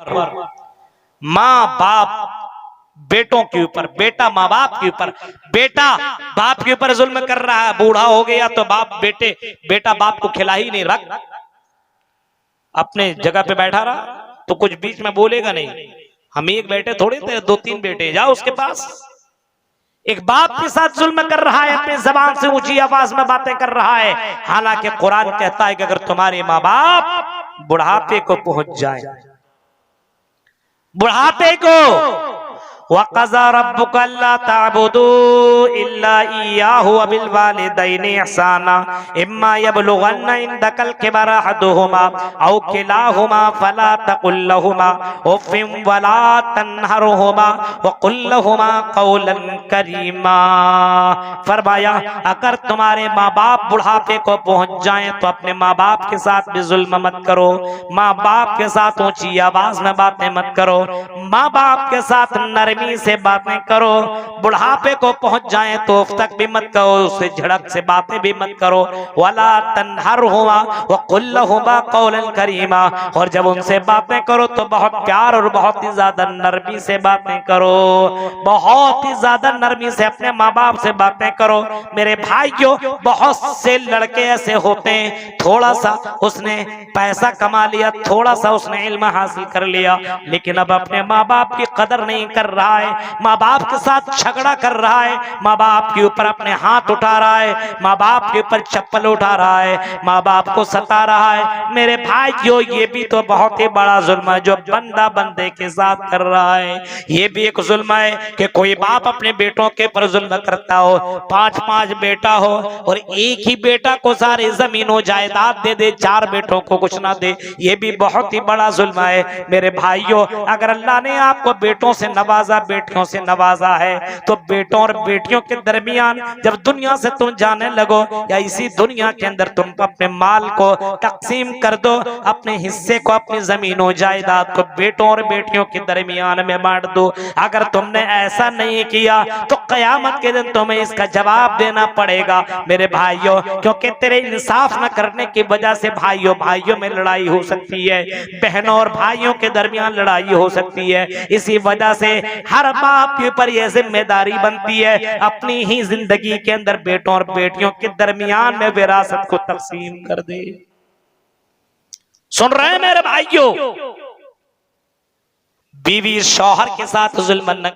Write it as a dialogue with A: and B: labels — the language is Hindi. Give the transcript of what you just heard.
A: माँ बाप बेटों के ऊपर, बेटा माँ बाप के ऊपर, बेटा बाप के ऊपर जुल्म कर रहा है। बूढ़ा हो गया तो बेटा बाप को खिला ही नहीं, रख अपने जगह पे बैठा रहा तो कुछ बीच में बोलेगा नहीं। हम एक बेटे थोड़े थे, 2-3 बेटे, जाओ उसके पास। एक बाप के साथ जुल्म कर रहा है, अपनी जबान से ऊंची आवाज में बातें कर रहा है। हालांकि कुरान कहता है कि अगर तुम्हारे माँ बाप बुढ़ापे को पहुंच जाए, बुढ़ापे को, वक़ज़ा रब्बुका अल्ला ताबुदू इल्ला इय्याहु व बिल वालिदैनि इहसाना इम्मा यबलुगन्ना इंदकल किबरा अहदुहुमा औ किलाहुमा फला तकुल लहुमा उफ़्फ़िन वला तन्हरहुमा व कुल लहुमा क़ौलन करीमा। फरमाया अगर तुम्हारे माँ बाप बुढ़ापे को पहुंच जाएं तो अपने माँ बाप के साथ भी जुल्म मत करो, माँ बाप के साथ ऊंची आवाज में बातें मत करो, माँ बाप के साथ नरमी से बातें करो। बुढ़ापे को पहुंच जाए तो उफ तक भी मत करो, उससे झड़क से बातें भी मत करो। वला तन्हरहुमा व कुल लहुमा क़ौलन करीमा, और जब उनसे बातें करो तो बहुत प्यार और बहुत ही ज्यादा नरमी से बातें करो, बहुत ही ज्यादा नरमी से अपने माँ बाप से बातें करो। मेरे भाइयों, बहुत से लड़के ऐसे होते हैं, थोड़ा सा उसने पैसा कमा लिया, थोड़ा सा उसने इल्म हासिल कर लिया, लेकिन अब अपने माँ बाप की कदर नहीं कर रहा है, माँ बाप के साथ झगड़ा कर रहा है, माँ बाप के ऊपर अपने हाथ उठा रहा है, माँ बाप के ऊपर चप्पल उठा रहा है, माँ बाप को सता रहा है। मेरे भाइयों, ये भी तो बहुत ही बड़ा जुल्म है जो बंदा बंदे के साथ कर रहा है। ये भी एक जुल्म है कि कोई बाप अपने बेटों के ऊपर जुल्म करता हो, 5-5 बेटा हो और एक ही बेटा को सारी जमीनों जायदाद दे दे, 4 बेटों को कुछ ना दे, ये भी बहुत ही बड़ा जुल्म है। मेरे भाइयों, अगर अल्लाह ने आपको बेटों से नवाजा, बेटियों से नवाजा है, तो बेटों और बेटियों के दरमियान जब दुनिया से तुम जाने लगो या इसी दुनिया के अंदर तुम अपने माल को तकसीम कर दो, अपने हिस्से को, अपनी जमीनों जायदाद को बेटों और बेटियों के दरमियान में बांट दो। अगर तुमने ऐसा नहीं किया तो कयामत के दिन तुम्हें इसका जवाब देना पड़ेगा मेरे भाइयों, क्योंकि तेरे इंसाफ न करने की वजह से भाइयों भाइयों में लड़ाई हो सकती है, बहनों और भाइयों के दरमियान लड़ाई हो सकती है। इसी वजह से हर बाप के ऊपर यह जिम्मेदारी बनती है अपनी ही जिंदगी के अंदर बेटों और बेटियों के दरमियान में विरासत को तकसीम कर दे। सुन रहे हैं मेरे भाइयों, बीवी शौहर के साथ जुल्म न